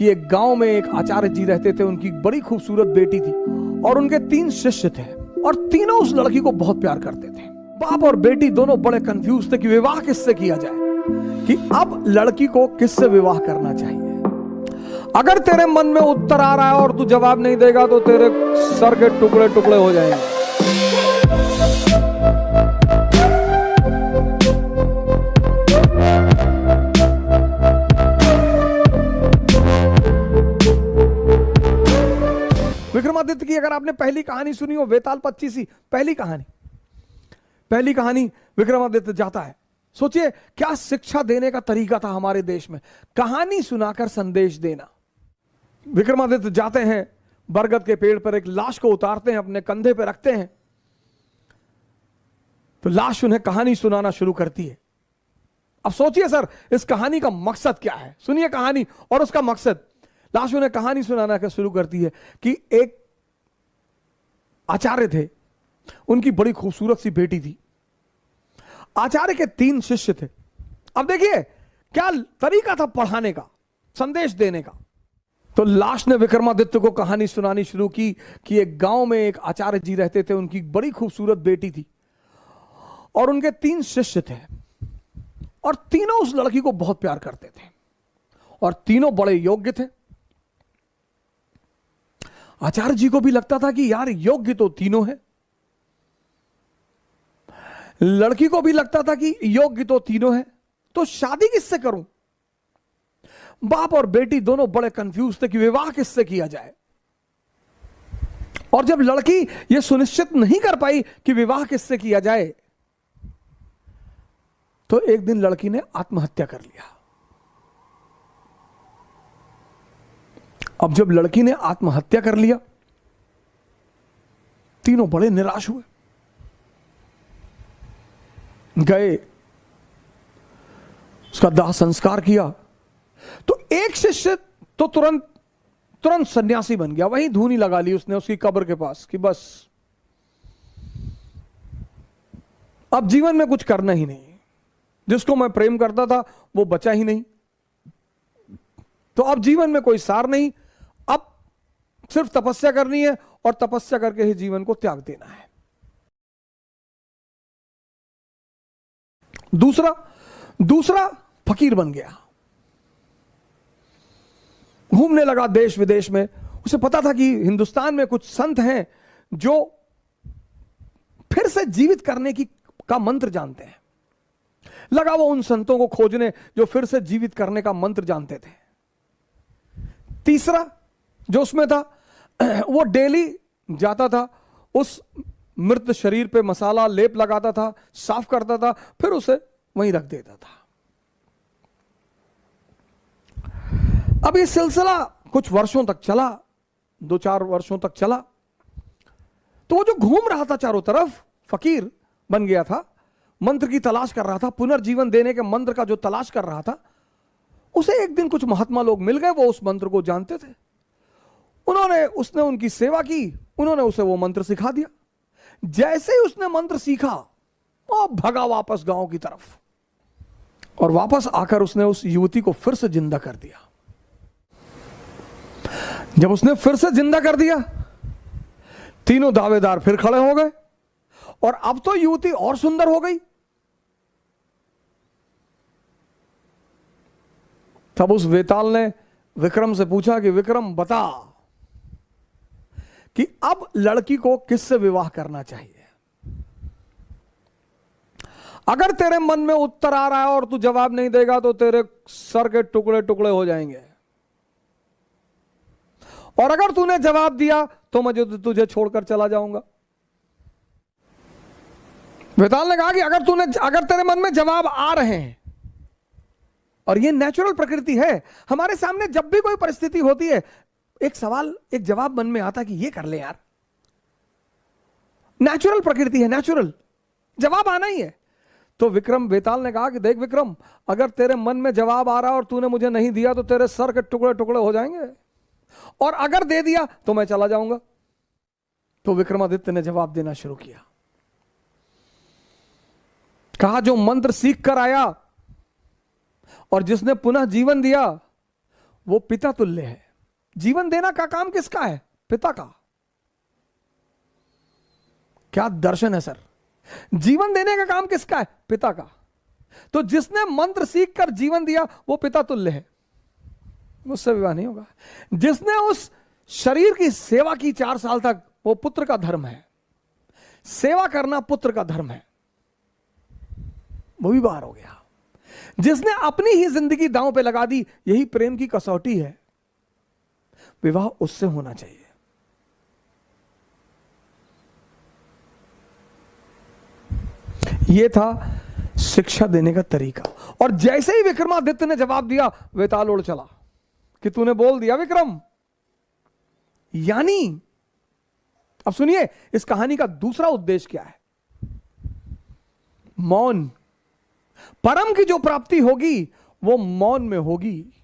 कि एक गांव में एक आचार्य जी रहते थे, उनकी बड़ी खूबसूरत बेटी थी और उनके 3 शिष्य थे और तीनों उस लड़की को बहुत प्यार करते थे। बाप और बेटी दोनों बड़े कंफ्यूज थे कि विवाह किससे किया जाए, कि अब लड़की को किससे विवाह करना चाहिए। अगर तेरे मन में उत्तर आ रहा है और तू जवाब नहीं देगा तो तेरे सर के टुकड़े टुकड़े हो जाएंगे। विक्रमादित्य की अगर आपने पहली कहानी सुनी हो, वेताल 25, पहली कहानी विक्रमादित्य जाता है। सोचिए क्या शिक्षा देने का तरीका था हमारे देश में, कहानी सुनाकर संदेश देना। विक्रमादित्य जाते हैं, बरगद के पेड़ पर एक लाश को उतारते हैं, अपने कंधे पर रखते हैं, तो लाश उन्हें कहानी सुनाना शुरू करती है। अब सोचिए सर, इस कहानी का मकसद क्या है? सुनिए कहानी और उसका मकसद। लाश उन्हें कहानी सुनाना शुरू करती है कि एक आचार्य थे, उनकी बड़ी खूबसूरत सी बेटी थी। आचार्य के 3 शिष्य थे। अब देखिए क्या तरीका था पढ़ाने का, संदेश देने का। तो लाश ने विक्रमादित्य को कहानी सुनानी शुरू की कि एक गांव में एक आचार्य जी रहते थे, उनकी बड़ी खूबसूरत बेटी थी और उनके 3 शिष्य थे और तीनों उस लड़की को बहुत प्यार करते थे और तीनों बड़े योग्य थे। आचार्य जी को भी लगता था कि यार योग्य तो तीनों है, लड़की को भी लगता था कि योग्य तो तीनों है, तो शादी किससे करूं? बाप और बेटी दोनों बड़े कंफ्यूज थे कि विवाह किससे किया जाए। और जब लड़की यह सुनिश्चित नहीं कर पाई कि विवाह किससे किया जाए, तो एक दिन लड़की ने आत्महत्या कर लिया। अब जब लड़की ने आत्महत्या कर लिया, तीनों बड़े निराश हुए, गए, उसका दाह संस्कार किया। तो एक शिष्य तो तुरंत सन्यासी बन गया, वहीं धूनी लगा ली उसने उसकी कब्र के पास कि बस अब जीवन में कुछ करना ही नहीं, जिसको मैं प्रेम करता था वो बचा ही नहीं, तो अब जीवन में कोई सार नहीं, अब सिर्फ तपस्या करनी है और तपस्या करके ही जीवन को त्याग देना है। दूसरा फकीर बन गया, घूमने लगा देश विदेश में। उसे पता था कि हिंदुस्तान में कुछ संत हैं जो फिर से जीवित करने का मंत्र जानते हैं। लगा वो उन संतों को खोजने जो फिर से जीवित करने का मंत्र जानते थे। तीसरा जो उसमें था, वो डेली जाता था, उस मृत शरीर पे मसाला लेप लगाता था, साफ करता था, फिर उसे वहीं रख देता था। अब ये सिलसिला कुछ वर्षों तक चला, 2-4 वर्षों तक चला। तो वो जो घूम रहा था चारों तरफ, फकीर बन गया था, मंत्र की तलाश कर रहा था, पुनर्जीवन देने के मंत्र का जो तलाश कर रहा था, उसे एक दिन कुछ महात्मा लोग मिल गए, वो उस मंत्र को जानते थे। उसने उनकी सेवा की, उन्होंने उसे वो मंत्र सिखा दिया। जैसे ही उसने मंत्र सीखा, वो भगा वापस गांव की तरफ और वापस आकर उसने उस युवती को फिर से जिंदा कर दिया। जब उसने फिर से जिंदा कर दिया, तीनों दावेदार फिर खड़े हो गए और अब तो युवती और सुंदर हो गई। तब उस वेताल ने विक्रम से पूछा कि विक्रम बता कि अब लड़की को किससे विवाह करना चाहिए। अगर तेरे मन में उत्तर आ रहा है और तू जवाब नहीं देगा तो तेरे सर के टुकड़े टुकड़े हो जाएंगे, और अगर तूने जवाब दिया तो मैं तुझे छोड़कर चला जाऊंगा। वेताल ने कहा कि अगर तेरे मन में जवाब आ रहे हैं, और ये नेचुरल प्रकृति है, हमारे सामने जब भी कोई परिस्थिति होती है, एक सवाल, एक जवाब मन में आता कि ये कर ले यार, नेचुरल प्रकृति है, नेचुरल जवाब आना ही है। तो वेताल ने कहा कि देख विक्रम, अगर तेरे मन में जवाब आ रहा है और तूने मुझे नहीं दिया तो तेरे सर के टुकड़े टुकड़े हो जाएंगे, और अगर दे दिया तो मैं चला जाऊंगा। तो विक्रमादित्य ने जवाब देना शुरू किया, कहा जो मंत्र सीख कर आया और जिसने पुनः जीवन दिया, वो पिता तुल्य है। जीवन देना का काम किसका है? पिता का। क्या दर्शन है सर! जीवन देने का काम किसका है? पिता का। तो जिसने मंत्र सीख कर जीवन दिया वो पिता तुल्य है, मुझसे विवाह नहीं होगा। जिसने उस शरीर की सेवा की 4 साल तक, वो पुत्र का धर्म है। सेवा करना पुत्र का धर्म है, वो भी बाहर हो गया। जिसने अपनी ही जिंदगी दांव पे लगा दी, यही प्रेम की कसौटी है। विवाह उससे होना चाहिए। यह था शिक्षा देने का तरीका। और जैसे ही विक्रमादित्य ने जवाब दिया, वेताल उड़ चला कि तूने बोल दिया विक्रम। यानी अब सुनिए, इस कहानी का दूसरा उद्देश्य क्या है? मौन। परम की जो प्राप्ति होगी वो मौन में होगी।